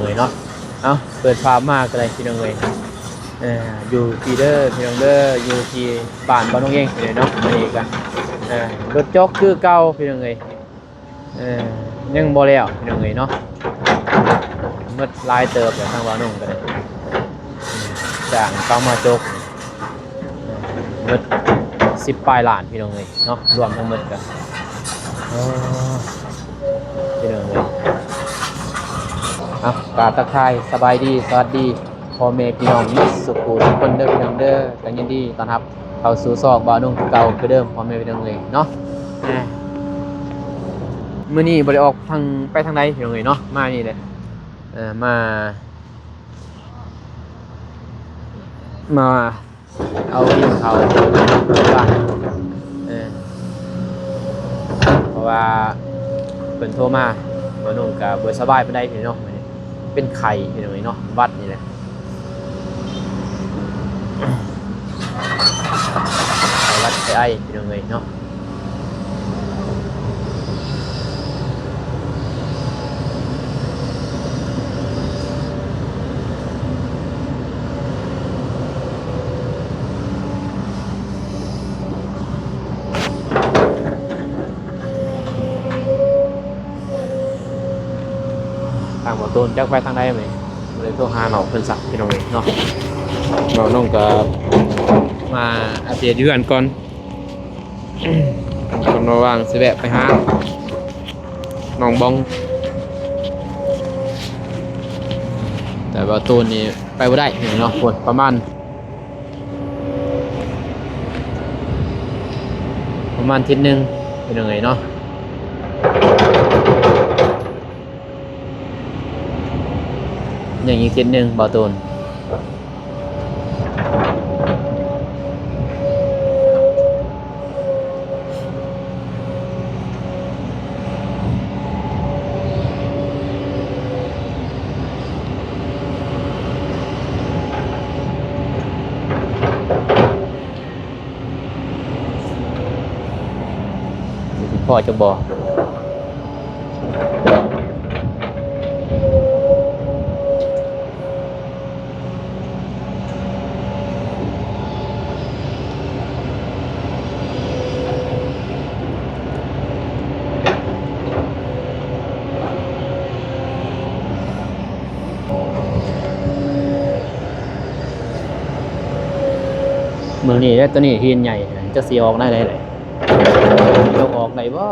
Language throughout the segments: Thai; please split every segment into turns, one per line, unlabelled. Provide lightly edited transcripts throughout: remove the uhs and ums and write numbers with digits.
เลยเนาะเอาเปิดภาพมากเลยพี่น้องเลยอยู่ที่เด้อพี่น้องเด้ออยู่ที่บ้านบ้านน้องเองเลยเนาะอันนี้กันรถจกคือเก่าพี่น้องเลยยังบ่แล้วพี่น้องเลยเนาะมืดลายเติบอย่างทางบ้านน้องกันเลยจ้างเข้ามาจกมืด10 ปลายล้านพี่น้องเลยเนาะรวมทั้งหมดกันพี่น้องเลยกราบทักทายสบายดีสวัสดีพ่อแม่พี่น้องมิตรสุขุทุกคนเด้อพี่น้องเด้อกันยินดีต้อนรับเข้าสู่ซอกบ่าวนุ่งเก่าคือเดิมพ่อแม่พี่น้องเลยเนาะมื้อนี้บ่ได้ออกทางไปทางใดพี่น้องเลยเนาะมานี่เลยมาเอาดินเขาบ้านเพราะว่าเพิ่นโทรมาบ่าวนุ่งก็บ่สบายปานใดพี่น้องเป็นไข่พี่น้องเนาะวัดนี่แหละวัดไอ้พี่น้องเนาะทางบ่ตูนจักไปทางใดมั้ยบ่ได้โทรหาน้องเพิ่นสักพี่น้องเนาะน้องก็มาอัปเดตอยู่กันก่อนคนระว่างสิแวะไปหาน้องบองแต่ว่าตูนนี่ไปบ่ได้เนาะคนประมาณทิศนึงเป็นยังไงเนาะอย่างอีกทิศนึงบ่ตูนพ่อจะบอกเมืองนี้ได้ตัวนี้หินใหญ่จะสีออกได้เลยยกออกไหนบ่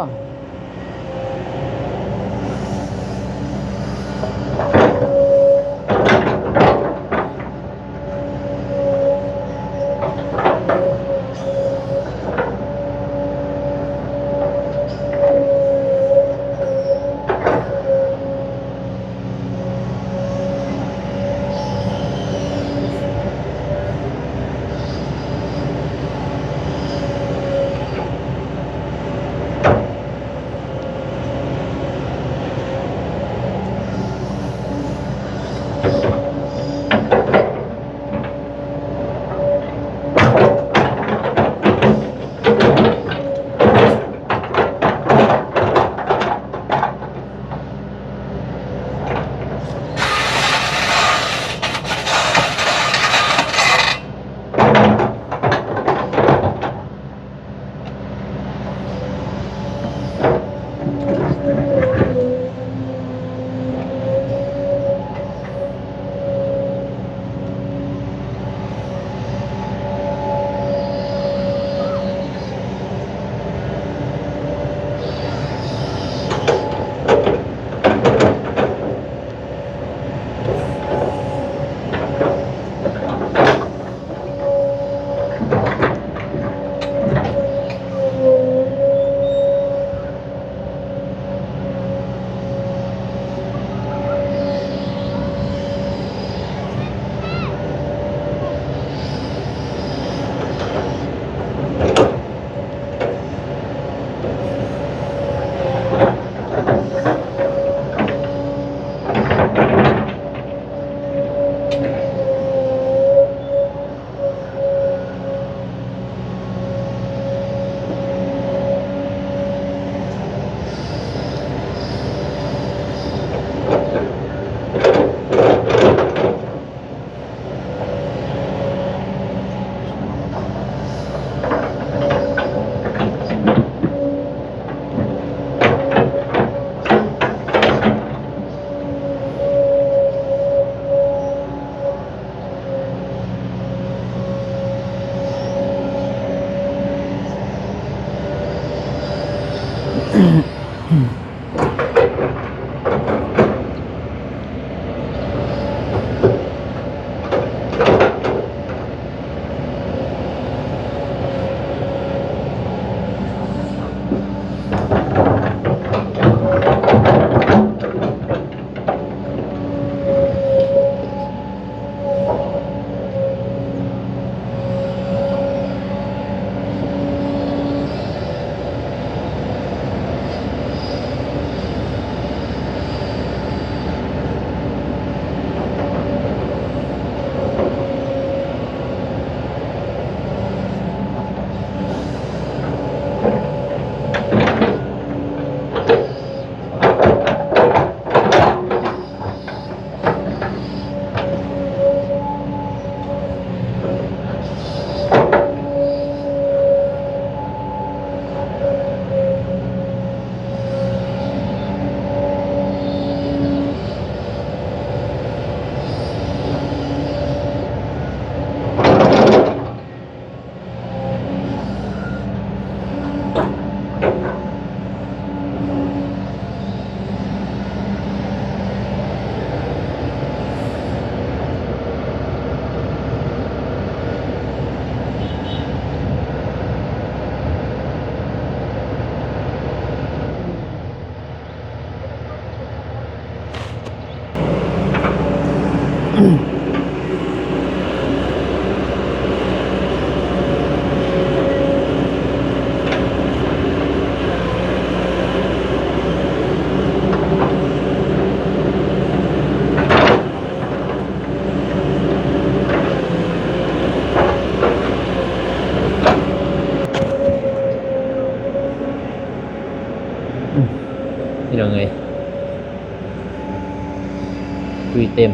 เต็ม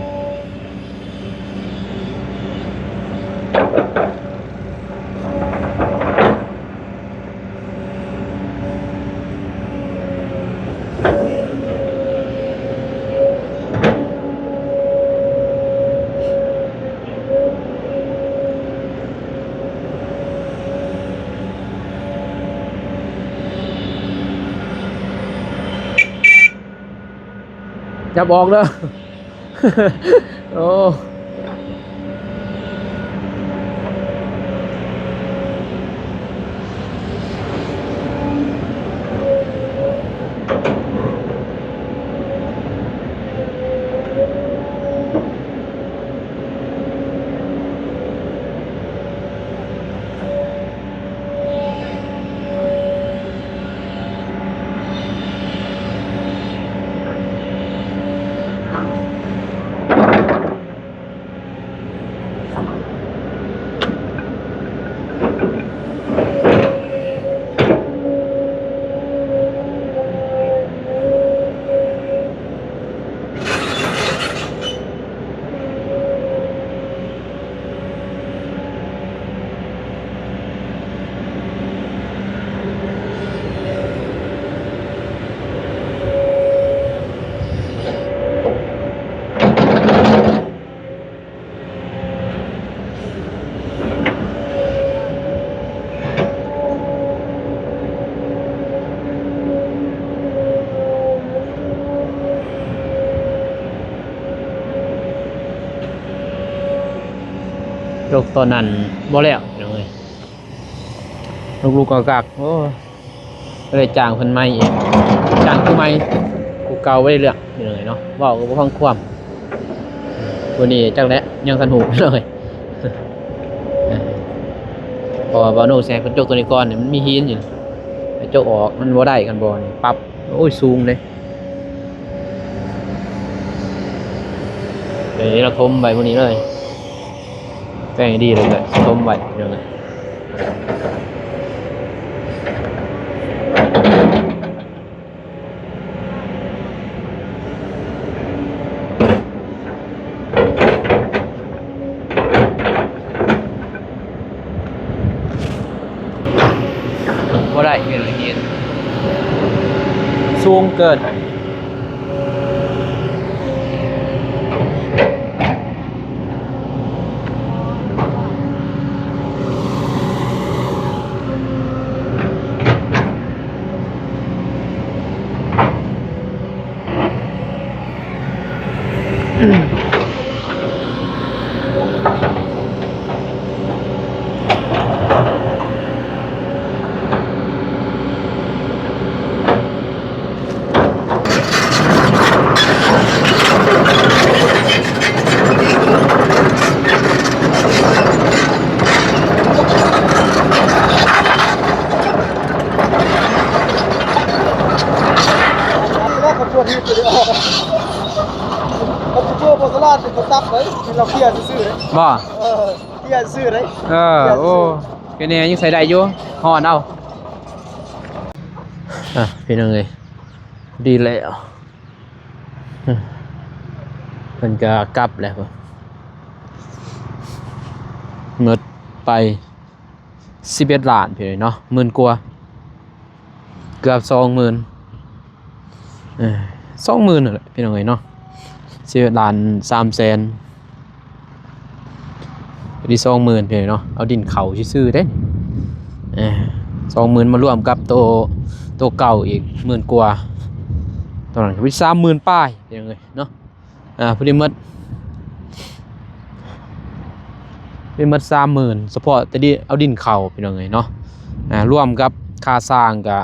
จับออกเด้อ โอ้ยกตอนนั้นบ่แล้วเลยลูกๆกักๆโอ้ก็เลยจ้างเพิ่นใหม่อีกจ้างคือใหม่กูเก่าไว้เรื่องนี่เลยเนาะเว้าก็บ่ฟังความตัวนี้จักแล้วยังทันหูเลยเพราะว่าบ่โนแซงเพิ่นจกตัวนี้ก่อนนี่มันมีหินอยู่จกออกมันบ่ได้กันบ่นี่ปรับโอ้ยสูงเลยเดี๋ยวเราทมไปพวกนี้เลยแป้งดีเลยเลยต้มไว้เดี๋ยวเลยว่าได้เห็นเลยเห็นสูงเกิน
เขาตับเลยเราเพี้ยนซื้อเลย
บ่
เพี้ยนซื้อเลย
โอ้แค่นี้ยังใส่ได้อยู่ห่อเอาพี่น้องเอ้ยดีแล้วมันก็กลับแล้วเงิดไป11 ล้านพี่เนาะ10,000 กว่าเกือบ20,000 20,000นั่นแหละพี่น้องเอ้ยเนาะ11 ล้าน3 แสนดี20,000พี่เนาะเอาดินเขาซื่อๆเด้20,000มารวมกับตัวเก่าอีก10,000 กว่าตอนนั้นก็เป็น30,000 ป้ายพี่น้องเอ้ยเนาะพอดีหมดเป็นหมด30,000เฉพาะแต่ดิเอาดินเขาพี่น้องเอ้ยเนาะรวมกับค่าสร้างก็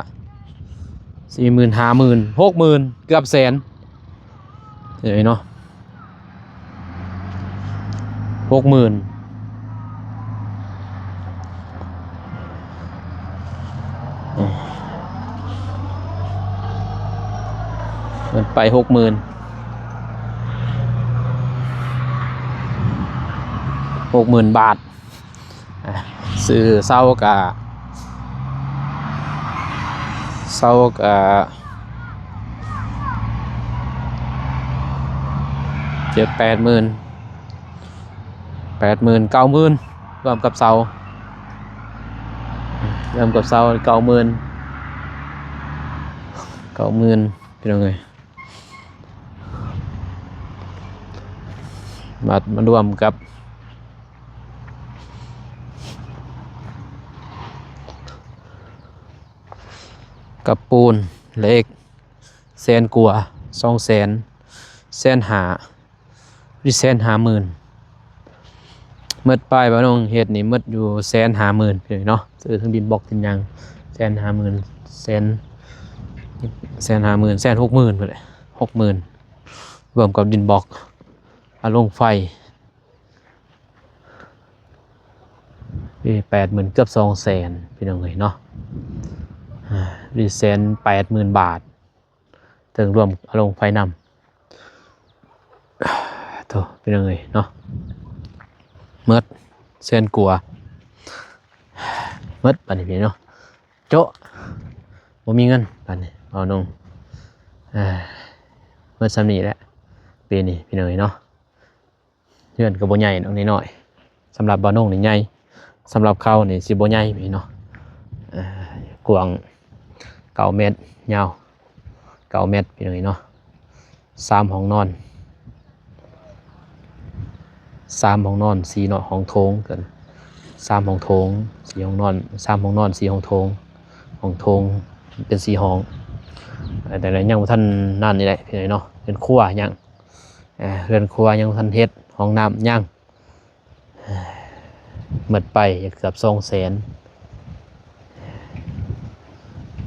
40,000 50,000 60,000เกือบแสนเอ้ยเนาะ60,000มันไป60,000บาทซื้อเศร้ากะ 70,000 80,000 90,000รวมกับเสา90,000พี่น้องเอ้ยมารวมกับปูนเหล็กแสนกว่า200,000แสนหาหรือ150,000หมดป้ายบ่น้องเฮ็ดนี่หมดอยู่150,000พี่เนาะซื้อทั้งดินบล็อกดินยาง150,000150,000 160,000พุ่นแหละ60,000รวมกับดินบล็อกอาลงไฟ80,000เกือบ200,000พี่น้องเอ้ยเนาะ180,000 บาทถึงรวมอาลงไฟนำโธ่พี่น้องเอ้ยเนาะเมิดเส้นกลัวเมิดปานนี้พี่เนาะโจ๊ะบ่มีเงินปานนี้เอาน้องเมิดซ้ำนี้แหละปีนี้พี่น้องเอ้ยเนาะเงินก็บ่ใหญ่น้องน้อยๆสำหรับบ่าวน้องนี่ใหญ่สำหรับเขานี่สิบ่ใหญ่พี่เนาะกว้าง9 เมตรยาว9 เมตรพี่น้องเอ้ยเนาะ3 ห้องนอน4 ห้องโถงกัน3 ห้องโถง4 ห้องนอน3 ห้องนอน4 ห้องโถงห้องโถงเป็น4 ห้องแต่ละยังบ่ทันนั่นนี่แหละพี่น้องเนาะเป็นครัวยังเรือนครัวยังบ่ทันเฮ็ดห้องน้ำยังหมดไปเกือบ200,000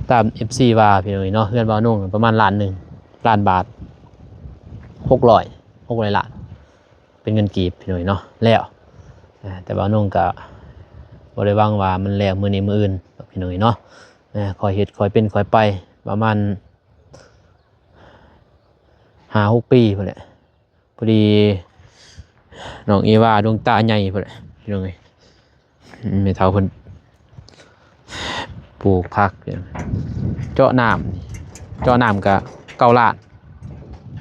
ตาม FC ว่าพี่น้องเนาะเรือนบ่าวนุ่งประมาณ1 ล้านบาท600ล้านเป็นเงินกีบพี่น้องเนาะแล้วแต่บ่าวนุ่งก็บ่ได้หวังว่ามันแล้วมื้อนี้มื้ออื่นพี่น้องเนาะคอยเฮ็ดคอยเป็นคอยไปประมาณ5-6 ปีพุ่นแหละพอดีน้องอีว่าดวงตาใหญ่พุ่นแหละพี่น้องเอ้ยแม่เฒ่าเพิ่นปลูกผักเจาะน้ำก็9 ล้าน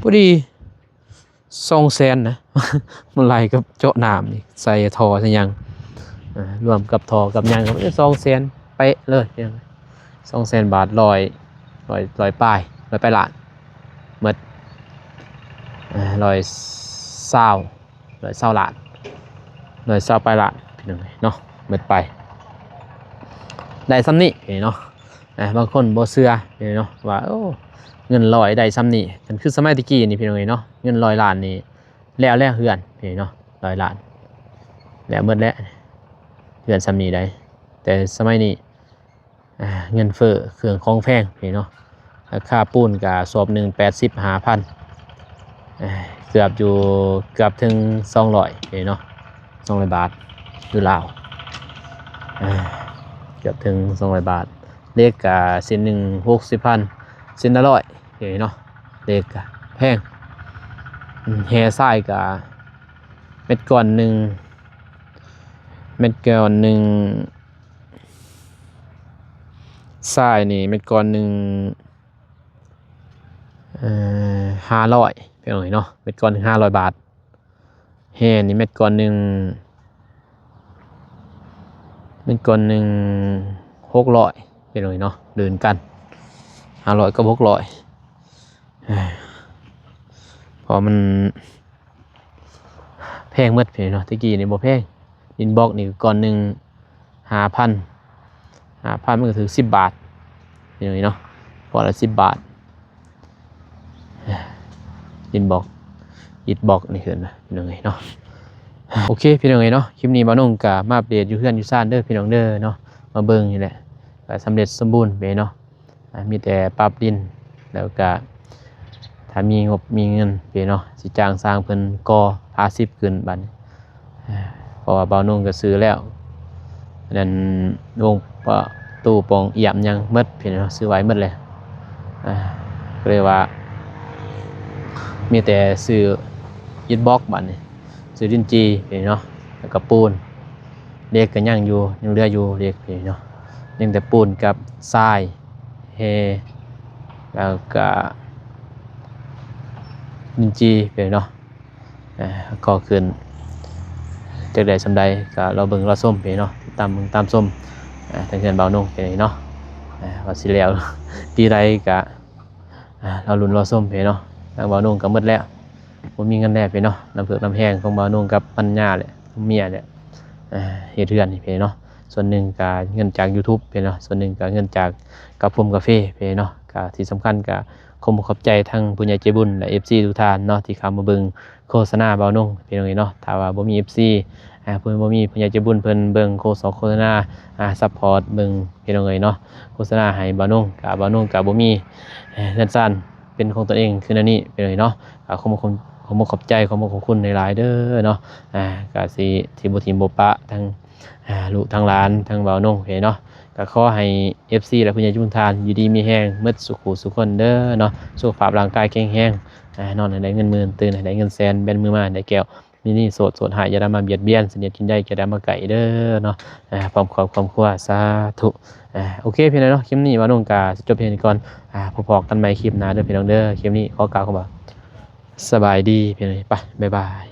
พอดี200,000นะ มันไหลกับเจาะน้ำนี่ใส่ท่อใส่ยังรวมกับท่อกับยังก็200,000เป๊ะเลย200,000 บาท100ป้ายล้านหมด120ล้าน120ปลายล้านพี่น้องเนาะหมดไปได้ซ้ำนี่เนาะบางคนบ่เชื่อเนาะว่าโอ้เงิน100ได้ซ้ำนี่มันคือสมัยตะกี้นี่พี่น้องเนาะเงิน100 ล้านนี่แล้วเฮือนพี่เนาะ100 ล้านแล้วหมดแล้วเฮือนซ้ำนี่ได้แต่สมัยนี้เงินเฟ้อเครื่องของแพงพี่เนาะราคาปูนก็สอบหนึ่ง85,000เกือบถึง200พี่เนาะ200 บาทอยู่ลาวเกือบถึง200 บาทเลขก็เส้นหนึ่ง60,000เส้นละ100เนาะเลขก็แพงแห่ทรายก็เม็ดก้อนหนึ่งทรายนี่เม็ดก้อนหนึ่ง500เพียงหน่อยเนาะเม็ดก้อนหนึ่ง500 บาทแห่นี่เม็ดก้อนหนึ่ง600เพียงหน่อยเนาะเดินกัน500กับ600พอมันแพงหมดพี่เนาะตะกี้นี่บ่แพงดินบล็อกนี่ก้อนหนึ่ง5,000มันก็ถือ10 บาทอย่างนี้เนาะพอละ10 บาทดินบล็อกอิฐบล็อกนี่คืออย่างไงเนาะโอเคพี่น้องเนาะคลิปนี้บ่าวนุ่งก็มาอัปเดตอยู่เฮือนอยู่ซ่านเด้อพี่น้องเด้อเนาะมาเบิ่งนี่แหละก็สำเร็จสมบูรณ์ไปเนาะมีแต่ปรับดินแล้วก็ถ้ามีงบมีเงินไปเนาะสิจ้างสร้างเพิ่นก่อ50ขึ้นบัดนี้เพราะว่าบ่าวนุ่งก็ซื้อแล้วนั่นลงตู้ปองเอี่ยมยังหมดพี่น้องซื้อไว้หมดเลยก็เลยว่ามีแต่ซื้ออิฐบล็อกบัดนี้ซื้อดินจีพี่เนาะแล้วก็ปูนเด็กก็ยังเหลืออยู่เด็กพี่เนาะยังแต่ปูนกับทรายเฮแล้วก็ดินจีพี่เนาะ ก็ขึ้นจากใดสำใดก็เราเบิ่งเราส้มไปเนาะตามเบิ่งตามส้มทางเงินเบานุ่งไปเนาะว่าสิแล้ว ปีใดก็เราลุ้นเราส้มไปเนาะทางเบานุ่งก็หมดแล้วบ่มีเงินแลไปเนาะน้ำเผือกน้ำแห้งของเบานุ่งกับปัญญาแหละเมียเนี่ยเฮ็ดเรือนนี่ไปเนาะส่วนหนึ่งก็เงินจาก YouTube ไปเนาะส่วนหนึ่งก็เงินจากกับผมกาแฟไปเนาะก็ที่สำคัญก็ขอบใจทั้งผู้ใหญ่ใจบุญและ FC ทุกท่านเนาะที่เข้ามาเบิ่งโฆษณาเบานุ่งพี่น้องเนาะถ้าว่าบ่มี FC เพิ่นบ่มีผู้ใหญ่ใจบุญเพิ่นเบิ่งโฆษณาซัพพอร์ตเบิ่งพี่น้องเนาะโฆษณาให้เบานุ่งก็บ่มีเงินซ่านเป็นของตัวเองคืออันนี้พี่น้องเนาะขอบใจขอบคุณหลายๆเด้อเนาะก็สิที่บ่ทิมบ่ปะทั้งลูกทั้งหลานทั้งเบานุ่งพี่เนาะก็ขอให้ FC และผู้ใหญ่ทุกท่านอยู่ดีมีแรงหมดสุขสุขคนเด้อเนาะสุขภาพร่างกายแข็งแรงนอนให้ได้เงินหมื่นตื่นให้ได้เงินแสนแบนมือมาได้แก้วนี่โสดหายอย่าได้มาเบียดเบียนเสนียดกินได้อย่าได้มาไก่เด้อเนาะพร้อมความครัวสาธุโอเคพี่น้องเนาะคลิปนี้ว่าน้องกาจบเพียงนี้ก่อนพบกันใหม่คลิปหน้าเด้อพี่น้องเด้อคลิปนี้ขอกล่าวคำว่าสบายดีพี่น้องไปบ๊ายบาย